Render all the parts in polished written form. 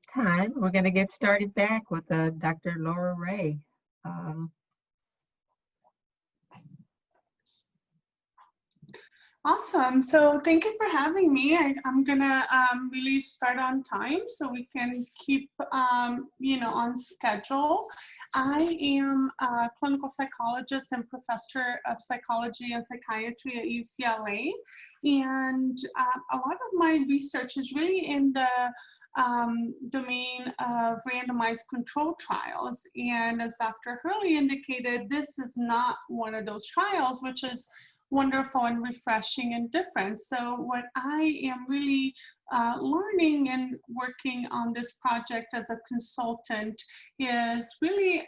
time, we're going to get started back with Dr. Lara Ray. Um, Awesome. So thank you for having me. I'm gonna really start on time so we can keep on schedule. I am a clinical psychologist and professor of psychology and psychiatry at UCLA, and a lot of my research is really in the domain of randomized control trials. And as Dr. Hurley indicated, this is not one of those trials, which is wonderful and refreshing and different. So what I am really learning and working on this project as a consultant is really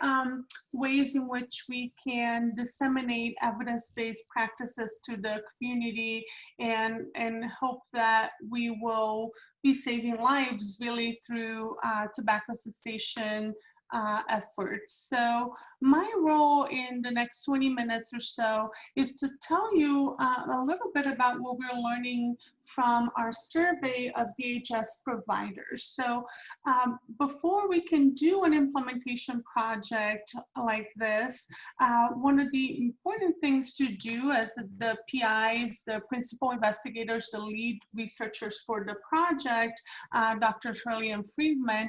ways in which we can disseminate evidence-based practices to the community and hope that we will be saving lives really through tobacco cessation efforts. So my role in the next 20 minutes or so is to tell you a little bit about what we're learning from our survey of DHS providers. So before we can do an implementation project like this, one of the important things to do as the PIs, the principal investigators, the lead researchers for the project, Drs. Hurley and Friedman,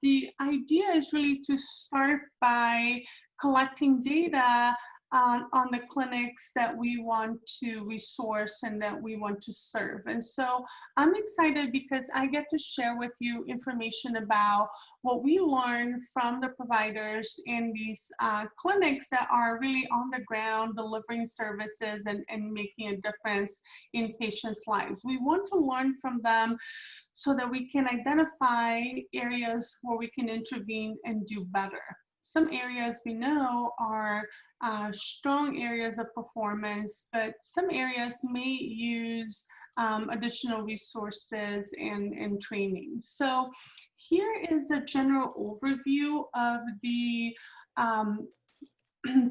the idea is really to start by collecting data on the clinics that we want to resource and that we want to serve. And so I'm excited because I get to share with you information about what we learn from the providers in these clinics that are really on the ground delivering services and making a difference in patients' lives. We want to learn from them so that we can identify areas where we can intervene and do better. Some areas we know are strong areas of performance, but some areas may use additional resources and training. So here is a general overview of the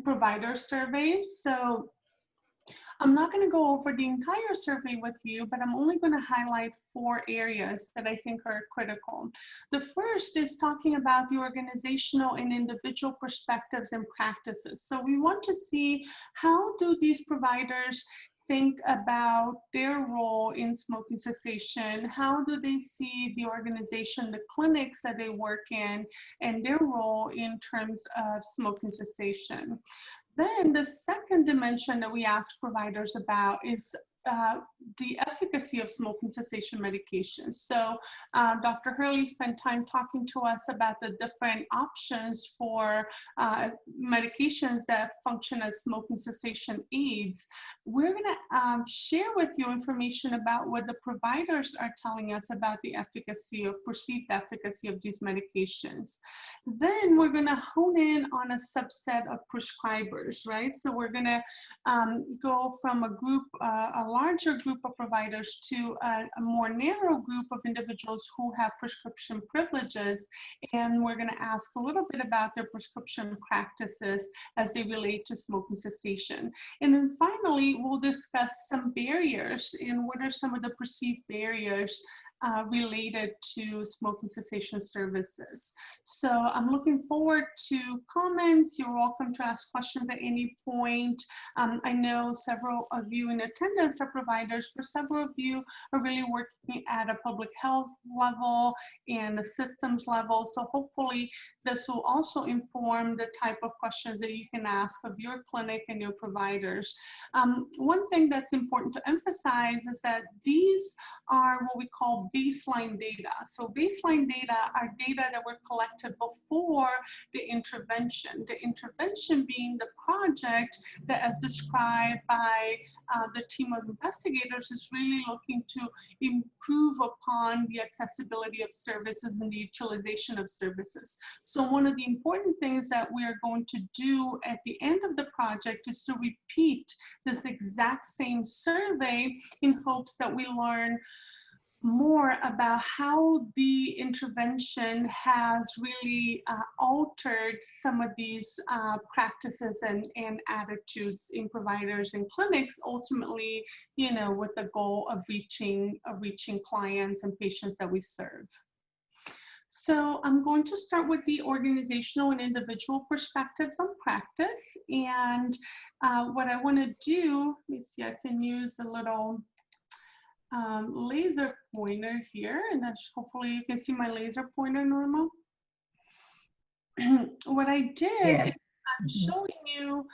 provider survey. So I'm not going to go over the entire survey with you, but I'm only going to highlight 4 areas that I think are critical. The first is talking about the organizational and individual perspectives and practices. So we want to see how do these providers think about their role in smoking cessation? How do they see the organization, the clinics that they work in, and their role in terms of smoking cessation? Then the second dimension that we ask providers about is the efficacy of smoking cessation medications. So Dr. Hurley spent time talking to us about the different options for medications that function as smoking cessation aids. We're going to share with you information about what the providers are telling us about the efficacy or perceived efficacy of these medications. Then we're going to hone in on a subset of prescribers, right? So we're going to go from a group, a larger group of providers to a more narrow group of individuals who have prescription privileges. And we're going to ask a little bit about their prescription practices as they relate to smoking cessation. And then finally, we'll discuss some barriers and what are some of the perceived barriers related to smoking cessation services. So I'm looking forward to comments. You're welcome to ask questions at any point. I know several of you in attendance are providers, but several of you are really working at a public health level and a systems level. So hopefully this will also inform the type of questions that you can ask of your clinic and your providers. One thing that's important to emphasize is that these are what we call baseline data. So baseline data are data that were collected before the intervention. The intervention being the project that, as described by the team of investigators, is really looking to improve upon the accessibility of services and the utilization of services. So one of the important things that we are going to do at the end of the project is to repeat this exact same survey in hopes that we learn more about how the intervention has really altered some of these practices and attitudes in providers and clinics, ultimately, with the goal of reaching clients and patients that we serve. So I'm going to start with the organizational and individual perspectives on practice. And what I want to do, let me see, I can use a little laser pointer here, and hopefully you can see my laser pointer, Norma. What I did is Yes. I'm showing you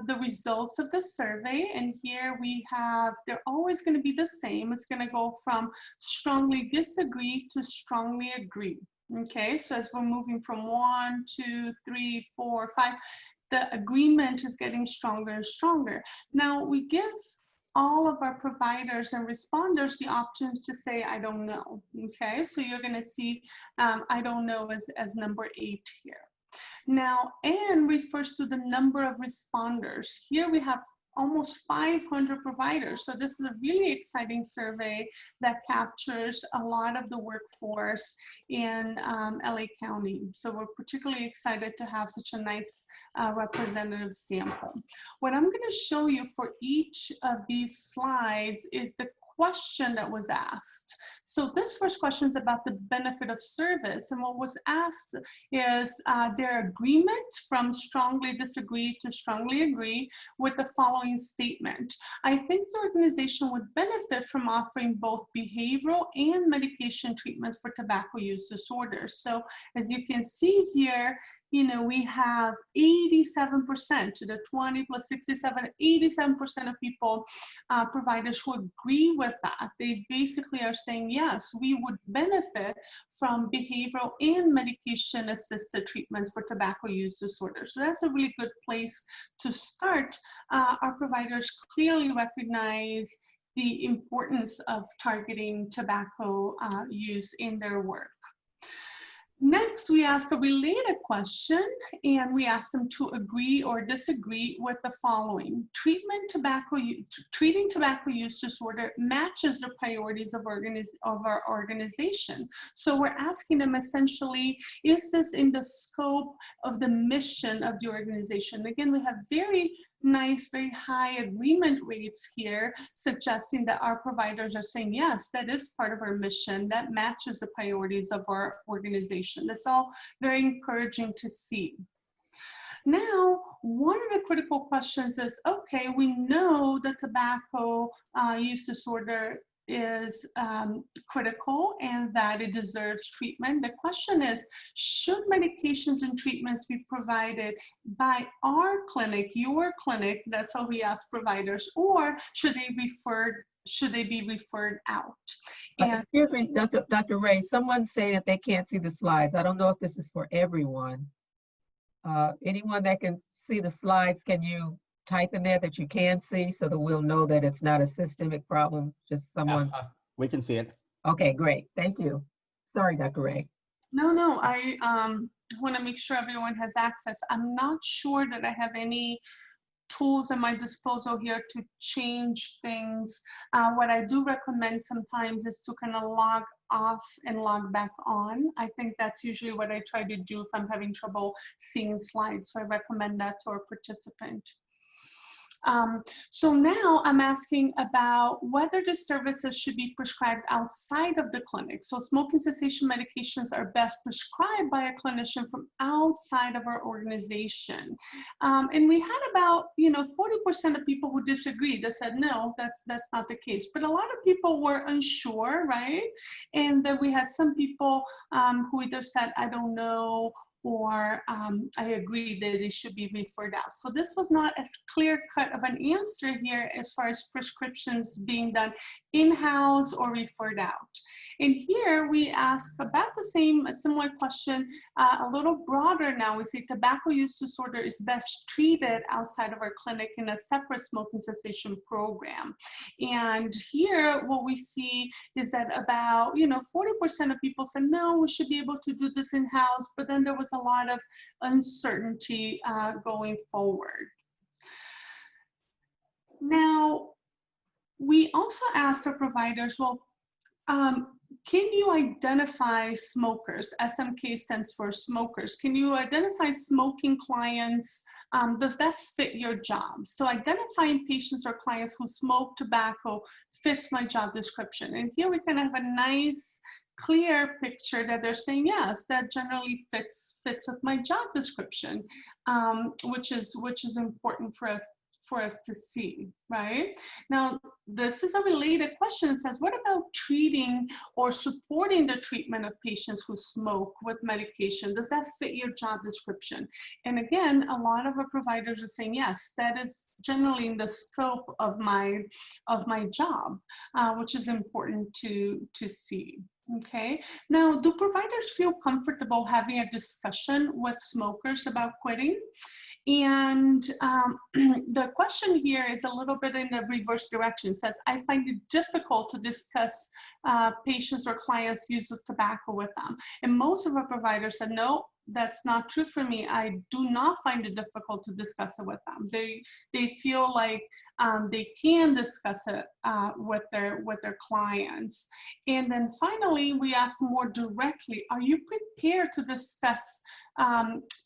the results of the survey, and here we have, they're always going to be the same. It's going to go from strongly disagree to strongly agree. Okay, so as we're moving from 1, 2, 3, 4, 5, the agreement is getting stronger and stronger. Now we give all of our providers and responders the options to say, I don't know. Okay, so you're going to see I don't know as number 8 here. Now, N refers to the number of responders. Here we have almost 500 providers. So this is a really exciting survey that captures a lot of the workforce in LA County. So we're particularly excited to have such a nice representative sample. What I'm going to show you for each of these slides is the question that was asked. So this first question is about the benefit of service, and what was asked is their agreement from strongly disagree to strongly agree with the following statement: I think the organization would benefit from offering both behavioral and medication treatments for tobacco use disorders. So as you can see here, you know, we have 87%, to the 20 plus 67, 87% of people, providers who agree with that. They basically are saying, yes, we would benefit from behavioral and medication assisted treatments for tobacco use disorders. So that's a really good place to start. Our providers clearly recognize the importance of targeting tobacco use in their work. Next, we ask a related question, and we ask them to agree or disagree with the following: treating tobacco use disorder matches the priorities of our organization. So we're asking them essentially, is this in the scope of the mission of the organization? Again, we have very nice, very high agreement rates here, suggesting that our providers are saying, yes, that is part of our mission, that matches the priorities of our organization. That's all very encouraging to see. Now, one of the critical questions is, okay, we know that tobacco use disorder is critical and that it deserves treatment. The question is, should medications and treatments be provided by our clinic, your clinic, that's how we ask providers, or should they be referred out? And Excuse me, Dr. Ray, someone say that they can't see the slides. I don't know if this is for everyone. Anyone that can see the slides, can you type in there that you can see so that we'll know that it's not a systemic problem, just someone's. We can see it. Okay, great. Thank you. Sorry, Dr. Ray. No, I want to make sure everyone has access. I'm not sure that I have any tools at my disposal here to change things. What I do recommend sometimes is to kind of log off and log back on. I think that's usually what I try to do if I'm having trouble seeing slides. So I recommend that to our participant. So now I'm asking about whether the services should be prescribed outside of the clinic. So smoking cessation medications are best prescribed by a clinician from outside of our organization. And we had about 40% of people who disagreed. They said, no, that's not the case. But a lot of people were unsure, right? And then we had some people who either said, I don't know, or I agree that it should be referred out. So this was not as clear-cut of an answer here as far as prescriptions being done in-house or referred out. And here we ask about the same, a similar question, a little broader now. We say tobacco use disorder is best treated outside of our clinic in a separate smoking cessation program. And here what we see is that about 40% of people said, no, we should be able to do this in-house, but then there was a lot of uncertainty going forward. Now, we also asked our providers, well, can you identify smokers? SMK stands for smokers. Can you identify smoking clients? Does that fit your job? So identifying patients or clients who smoke tobacco fits my job description. And here we kind of have a nice clear picture that they're saying, yes, that generally fits with my job description, which is important for us to see, right? Now, this is a related question. It says, what about treating or supporting the treatment of patients who smoke with medication? Does that fit your job description? And again, a lot of our providers are saying, yes, that is generally in the scope of my job, which is important to see. Okay, now, do providers feel comfortable having a discussion with smokers about quitting? And the question here is a little bit in the reverse direction. It says, I find it difficult to discuss patients or clients' use of tobacco with them. And most of our providers said, no, that's not true for me. I do not find it difficult to discuss it with them. They feel like they can discuss it with their clients. And then finally, we ask more directly, are you prepared to discuss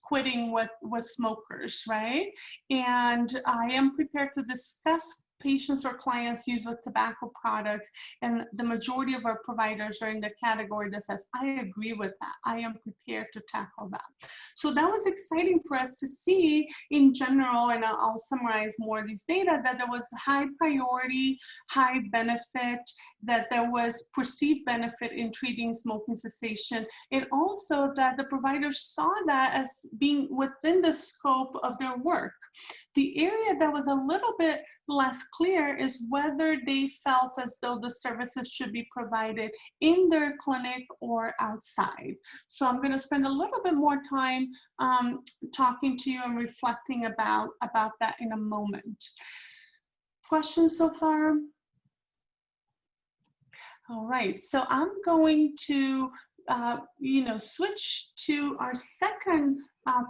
quitting with smokers, right? And I am prepared to discuss patients or clients use with tobacco products, and the majority of our providers are in the category that says, I agree with that. I am prepared to tackle that. So that was exciting for us to see in general, and I'll summarize more of these data, that there was high priority, high benefit, that there was perceived benefit in treating smoking cessation, and also that the providers saw that as being within the scope of their work. The area that was a little bit less clear is whether they felt as though the services should be provided in their clinic or outside. So I'm going to spend a little bit more time talking to you and reflecting about that in a moment. Questions so far? All right, so I'm going to switch to our second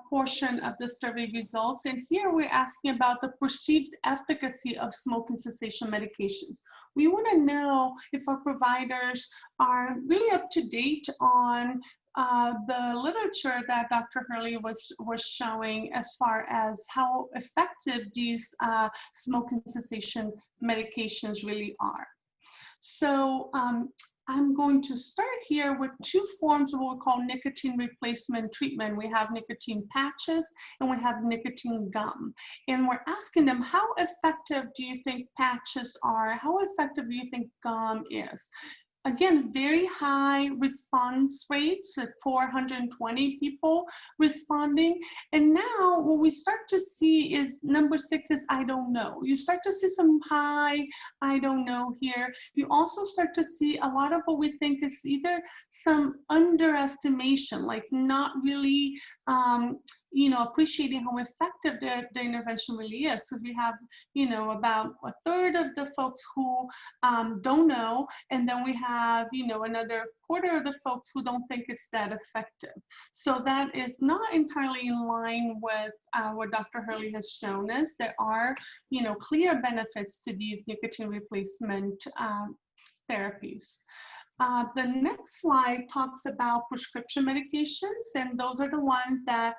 portion of the survey results. And here we're asking about the perceived efficacy of smoking cessation medications. We want to know if our providers are really up to date on the literature that Dr. Hurley was showing as far as how effective these smoking cessation medications really are. So I'm going to start here with two forms of what we call nicotine replacement treatment. We have nicotine patches and we have nicotine gum. And we're asking them, how effective do you think patches are? How effective do you think gum is? Again, very high response rates at 420 people responding. And now what we start to see is number 6 is I don't know. You start to see some high I don't know here. You also start to see a lot of what we think is either some underestimation, like not really appreciating how effective the intervention really is. So we have, about a third of the folks who don't know, and then we have, another quarter of the folks who don't think it's that effective. So that is not entirely in line with what Dr. Hurley has shown us. There are, clear benefits to these nicotine replacement therapies. The next slide talks about prescription medications, and those are the ones that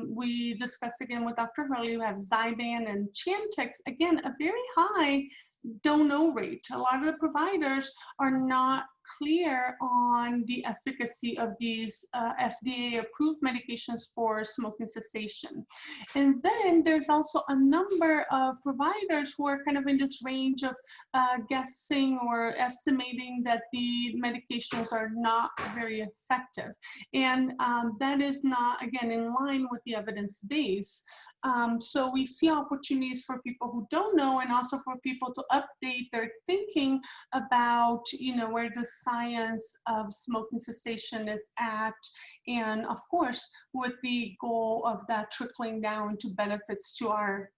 we discussed again with Dr. Hurley. We have Zyban and Chantix. Again, a very high don't know rate. A lot of the providers are not clear on the efficacy of these FDA approved medications for smoking cessation. And then there's also a number of providers who are kind of in this range of guessing or estimating that the medications are not very effective. And that is not, again, in line with the evidence base. So we see opportunities for people who don't know, and also for people to update their thinking about, where the science of smoking cessation is at, and of course, with the goal of that trickling down to benefits to our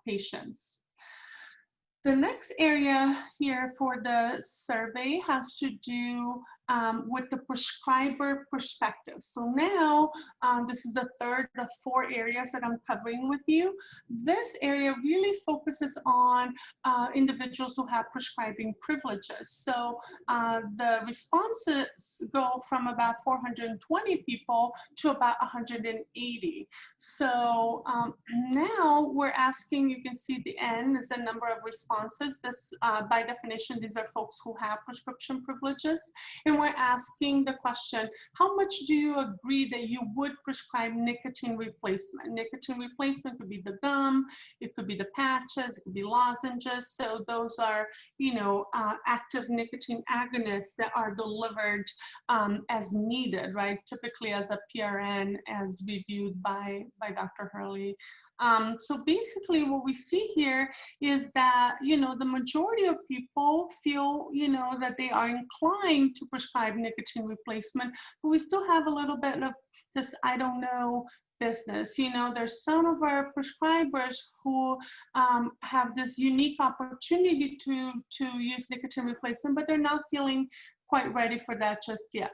patients. The next area here for the survey has to do with the prescriber perspective. So now, this is the third of 4 areas that I'm covering with you. This area really focuses on individuals who have prescribing privileges. So the responses go from about 420 people to about 180. So now we're asking, you can see the N is the number of responses. This, by definition, these are folks who have prescription privileges. And and we're asking the question, how much do you agree that you would prescribe nicotine replacement? Nicotine replacement could be the gum, it could be the patches, it could be lozenges. So those are, active nicotine agonists that are delivered as needed, right? Typically as a PRN, as reviewed by Dr. Hurley. So basically what we see here is that, the majority of people feel, that they are inclined to prescribe nicotine replacement, but we still have a little bit of this I don't know business. There's some of our prescribers who have this unique opportunity to use nicotine replacement, but they're not feeling quite ready for that just yet.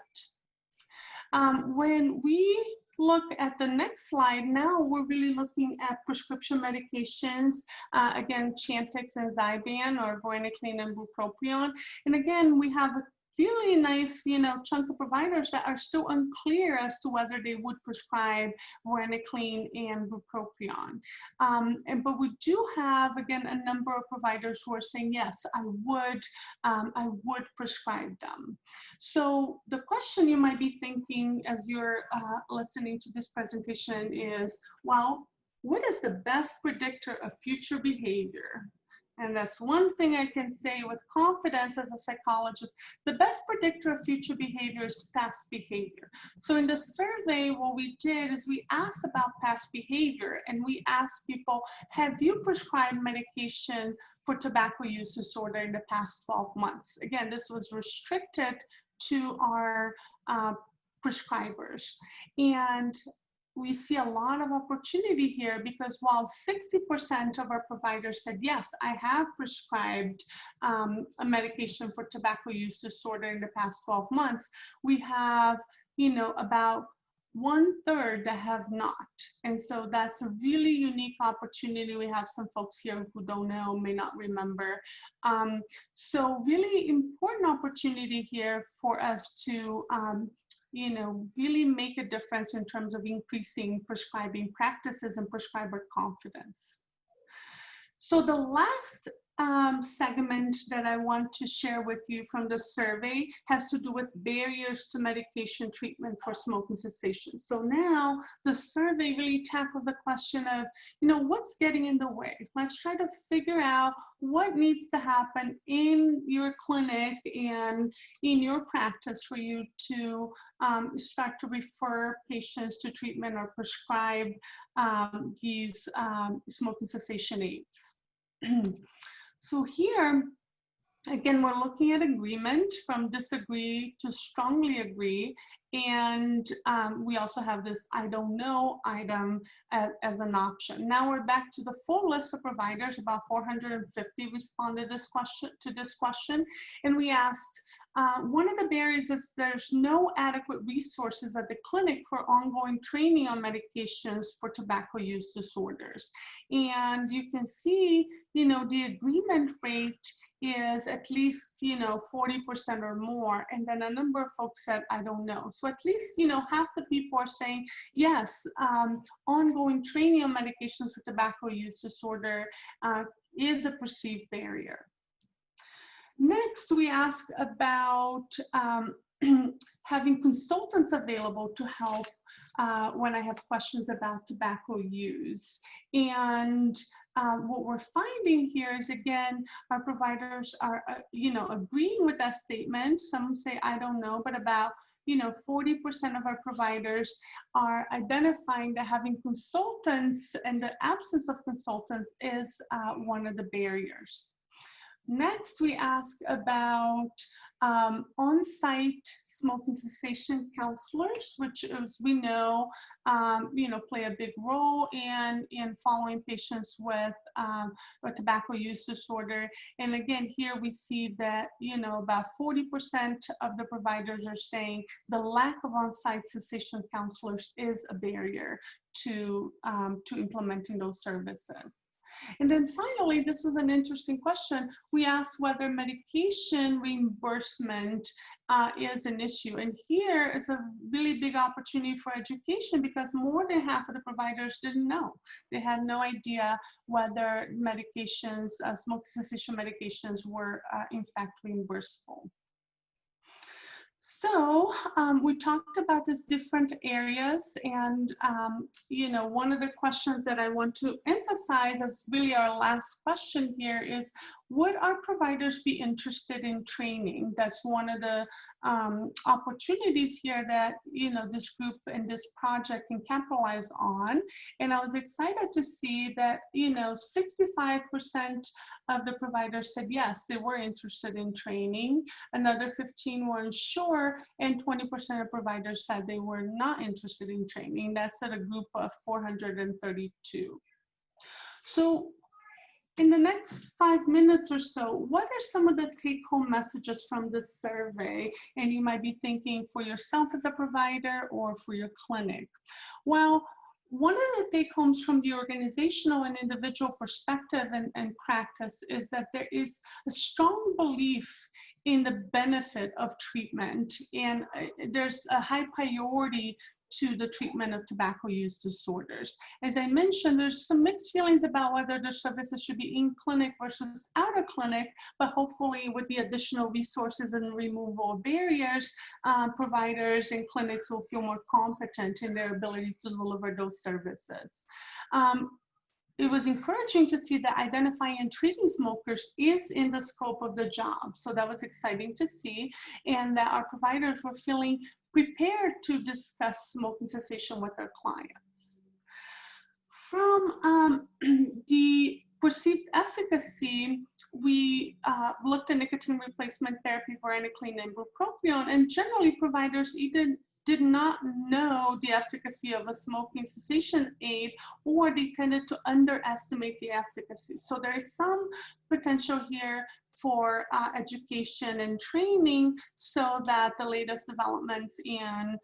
When we look at the next slide, now we're really looking at prescription medications, again, Chantix and Zyban, or varenicline and bupropion. And again, we have a really nice, chunk of providers that are still unclear as to whether they would prescribe varenicline and bupropion. But we do have, again, a number of providers who are saying, yes, I would prescribe them. So the question you might be thinking as you're listening to this presentation is, well, what is the best predictor of future behavior? And that's one thing I can say with confidence as a psychologist. The best predictor of future behavior is past behavior. So in the survey, what we did is we asked about past behavior, and we asked people, have you prescribed medication for tobacco use disorder in the past 12 months? Again, this was restricted to our prescribers. And we see a lot of opportunity here, because while 60% of our providers said, yes, I have prescribed a medication for tobacco use disorder in the past 12 months, we have, about 1/3 that have not. And so that's a really unique opportunity. We have some folks here who don't know, may not remember. So really important opportunity here for us to really make a difference in terms of increasing prescribing practices and prescriber confidence. So the last segment that I want to share with you from the survey has to do with barriers to medication treatment for smoking cessation. So now the survey really tackles the question of, what's getting in the way? Let's try to figure out what needs to happen in your clinic and in your practice for you to start to refer patients to treatment or prescribe these smoking cessation aids. So here, again, we're looking at agreement from disagree to strongly agree. And we also have this I don't know item as an option. Now we're back to the full list of providers. About 450 responded to this question. And we asked, one of the barriers is there's no adequate resources at the clinic for ongoing training on medications for tobacco use disorders. And you can see, the agreement rate is at least, 40% or more. And then a number of folks said, I don't know. So at least, half the people are saying, yes, ongoing training on medications for tobacco use disorder is a perceived barrier. Next, we ask about having consultants available to help when I have questions about tobacco use. And what we're finding here is, again, our providers are, agreeing with that statement. Some say, I don't know, but about 40% of our providers are identifying that having consultants and the absence of consultants is one of the barriers. Next, we ask about on-site smoking cessation counselors, which, as we know, play a big role in following patients with a tobacco use disorder. And again, here we see that, about 40% of the providers are saying the lack of on-site cessation counselors is a barrier to implementing those services. And then finally, this was an interesting question. We asked whether medication reimbursement is an issue. And here is a really big opportunity for education, because more than half of the providers didn't know. They had no idea whether medications, smoking cessation medications were in fact reimbursable. So we talked about these different areas, and you know, one of the questions that I want to emphasize as really our last question here is, would our providers be interested in training? That's one of the opportunities here that, you know, this group and this project can capitalize on. And I was excited to see that, you know, 65% of the providers said yes, they were interested in training. Another 15 were unsure, and 20% of providers said they were not interested in training. That's at a group of 432. So in the next 5 minutes or so, what are some of the take-home messages from this survey? And you might be thinking for yourself as a provider or for your clinic. Well, one of the take-homes from the organizational and individual perspective and practice is that there is a strong belief in the benefit of treatment, and there's a high priority to the treatment of tobacco use disorders. As I mentioned, there's some mixed feelings about whether the services should be in clinic versus out of clinic, but hopefully with the additional resources and removal of barriers, providers and clinics will feel more competent in their ability to deliver those services. It was encouraging to see that identifying and treating smokers is in the scope of the job. So that was exciting to see, and that our providers were feeling prepared to discuss smoking cessation with their clients. From the perceived efficacy, we looked at nicotine replacement therapy for varenicline and bupropion, and generally providers either did not know the efficacy of a smoking cessation aid, or they tended to underestimate the efficacy. So there is some potential here for education and training, so that the latest developments in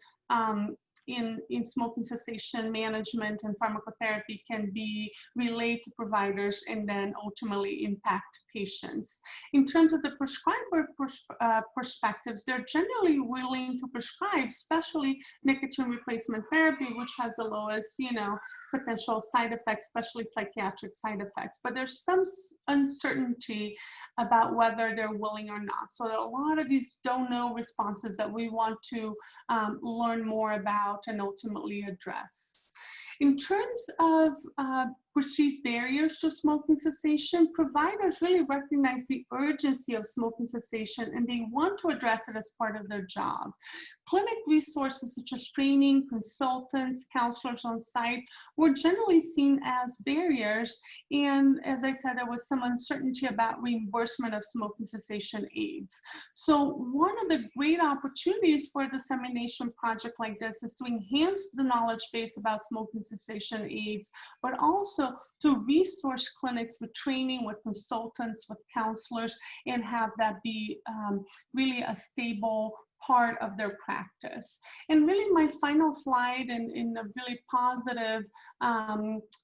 smoking cessation management and pharmacotherapy can be relayed to providers and then ultimately impact patients. In terms of the prescriber perspectives, they're generally willing to prescribe, especially nicotine replacement therapy, which has the lowest, you know, potential side effects, especially psychiatric side effects. But there's some uncertainty about whether they're willing or not. So a lot of these don't know responses that we want to learn more about and ultimately address. In terms of perceived barriers to smoking cessation, providers really recognize the urgency of smoking cessation, and they want to address it as part of their job. Clinic resources such as training, consultants, counselors on site were generally seen as barriers, and as I said, there was some uncertainty about reimbursement of smoking cessation aids. So one of the great opportunities for a dissemination project like this is to enhance the knowledge base about smoking cessation aids, but also to resource clinics with training, with consultants, with counselors, and have that be really a stable part of their practice. And really my final slide, and in a really positive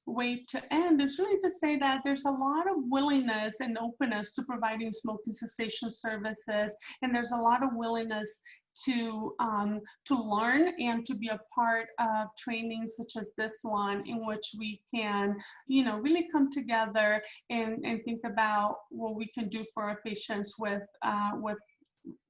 way to end, is really to say that there's a lot of willingness and openness to providing smoking cessation services, and there's a lot of willingness to learn and to be a part of training such as this one, in which we can, you know, really come together and think about what we can do for our patients with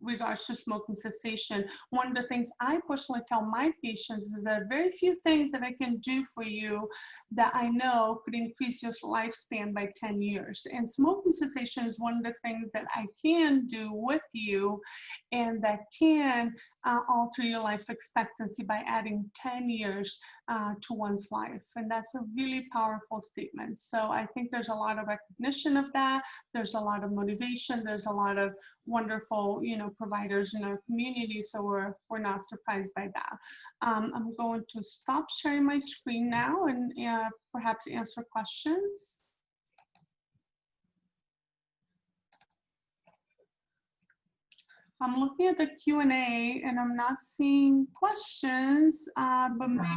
regards to smoking cessation. One of the things I personally tell my patients is that very few things that I can do for you that I know could increase your lifespan by 10 years. And smoking cessation is one of the things that I can do with you, and that can alter your life expectancy by adding 10 years to one's life. And that's a really powerful statement. So I think there's a lot of recognition of that. There's a lot of motivation. There's a lot of wonderful, you know, providers in our community. So we're not surprised by that. I'm going to stop sharing my screen now and perhaps answer questions. I'm looking at the Q&A and I'm not seeing questions, but maybe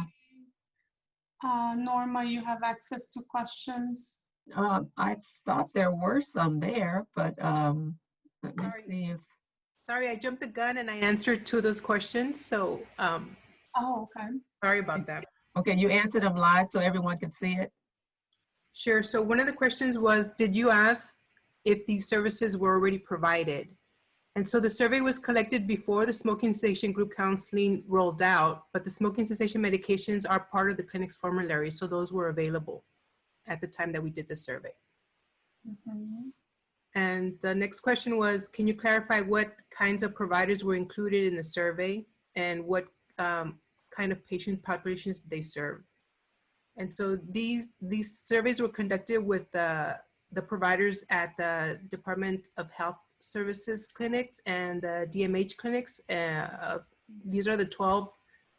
Norma, you have access to questions. I thought there were some there, but let me see if. Sorry, I jumped the gun and I answered two of those questions. So, oh, okay. Sorry about that. Okay, you answered them live so everyone could see it. Sure. So one of the questions was, did you ask if these services were already provided? And so the survey was collected before the smoking cessation group counseling rolled out, but the smoking cessation medications are part of the clinic's formulary. So those were available at the time that we did the survey. Mhm. And the next question was, can you clarify what kinds of providers were included in the survey and what kind of patient populations they serve? And so these surveys were conducted with the providers at the Department of Health Services clinics and the DMH clinics. These are the 12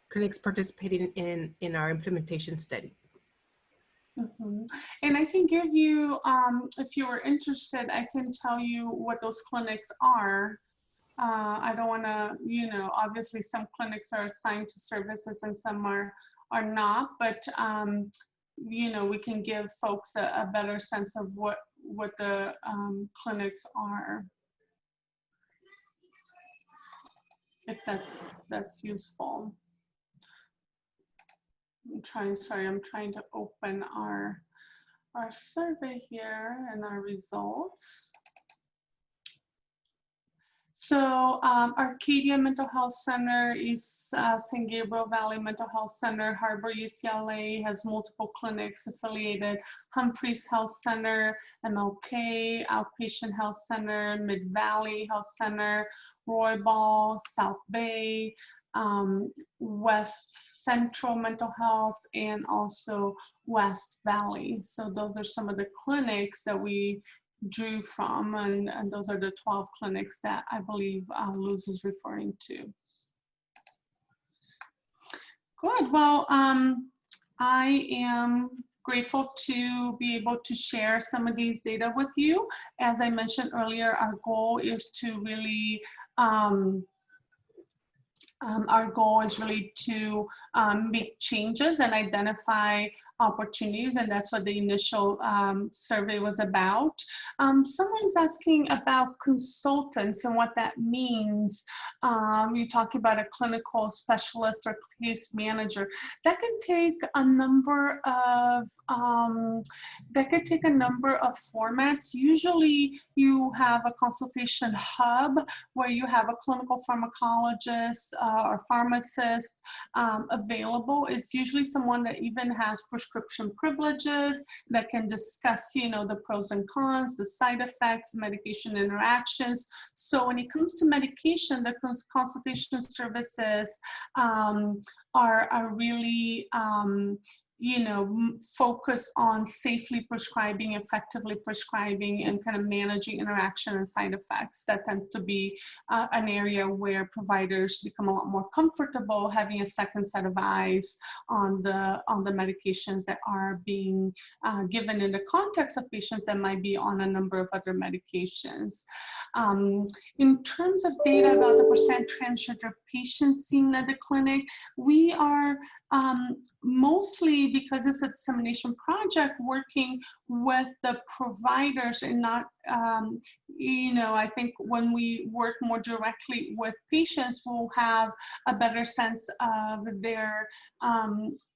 clinics participating in our implementation study. Mhm. And I can give you, if you are interested, I can tell you what those clinics are. I don't want to, you know, obviously some clinics are assigned to services and some are not, but, you know, we can give folks a better sense of what the clinics are, if that's useful. I'm trying to open our survey here and our results. So Arcadia Mental Health Center, East San Gabriel Valley Mental Health Center, Harbor UCLA has multiple clinics affiliated, Humphreys Health Center, MLK, Outpatient Health Center, Mid-Valley Health Center, Roybal, South Bay, West Central Mental Health, and also West Valley. So those are some of the clinics that we drew from, and those are the 12 clinics that I believe Luz is referring to. Good. Well, I am grateful to be able to share some of these data with you. As I mentioned earlier, our goal is to really make changes and identify opportunities, and that's what the initial survey was about. Someone's asking about consultants and what that means. You're talking about a clinical specialist or case manager. That can take a number of formats. Usually, you have a consultation hub where you have a clinical pharmacologist or pharmacist available. It's usually someone that even has prescription privileges that can discuss, you know, the pros and cons, the side effects, medication interactions. So when it comes to medication, the consultation services are really you know, focus on safely prescribing, effectively prescribing, and kind of managing interaction and side effects. That tends to be an area where providers become a lot more comfortable having a second set of eyes on the medications that are being given in the context of patients that might be on a number of other medications. In terms of data about the percent transgender patients seen at the clinic, we are mostly, because it's a dissemination project, working with the providers and not, you know, I think when we work more directly with patients, we'll have a better sense of their,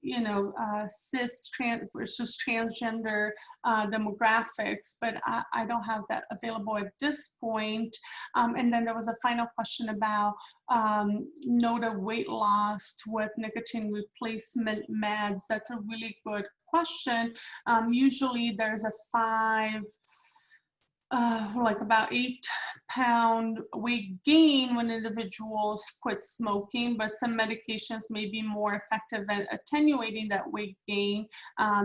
you know, cis trans versus transgender demographics, but I don't have that available at this point. And then there was a final question about noted weight loss with nicotine replacement meds. That's a really good question. Usually there's a like about 8-pound weight gain when individuals quit smoking, but some medications may be more effective at attenuating that weight gain.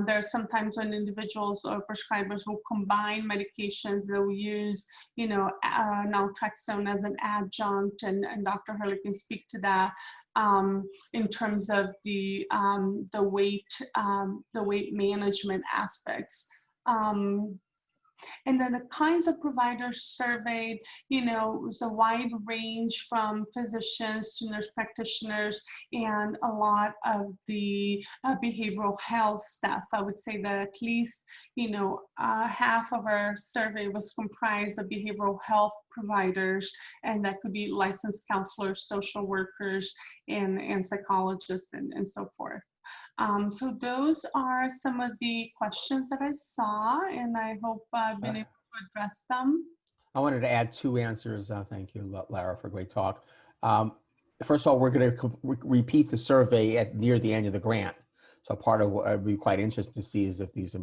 There are sometimes when individuals or prescribers will combine medications, they'll use, you know, naltrexone as an adjunct, and Dr. Hurley can speak to that. In terms of the weight management aspects. And then the kinds of providers surveyed, you know, was a wide range from physicians to nurse practitioners and a lot of the behavioral health staff. I would say that at least, you know, half of our survey was comprised of behavioral health providers, and that could be licensed counselors, social workers, and psychologists, and so forth. So those are some of the questions that I saw, and I hope I've been able to address them. I wanted to add 2 answers. Thank you, Lara, for a great talk. First of all, we're going to repeat the survey near the end of the grant. So part of what I'd be quite interested to see is if these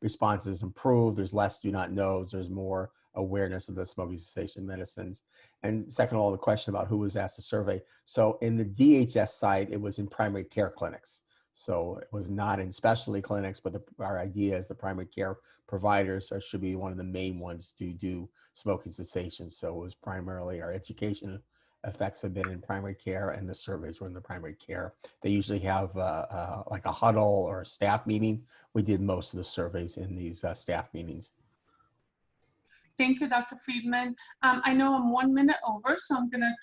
responses improve, there's less do not knows, there's more awareness of the smoking cessation medicines. And second of all, the question about who was asked to survey. So in the DHS site, it was in primary care clinics. So it was not in specialty clinics, but our idea is the primary care providers should be one of the main ones to do smoking cessation. So it was primarily our education effects have been in primary care, and the surveys were in the primary care. They usually have like a huddle or a staff meeting. We did most of the surveys in these staff meetings. Thank you, Dr. Friedman. I know I'm 1 minute over, so I'm going to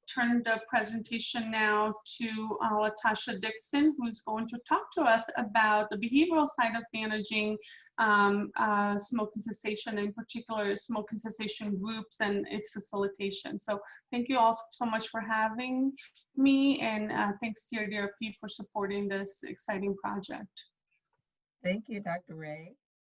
turn the presentation now to Latasha Dixon, who's going to talk to us about the behavioral side of managing smoking cessation, in particular smoking cessation groups and its facilitation. So thank you all so much for having me, and thanks to your DRP for supporting this exciting project. Thank you, Dr. Ray.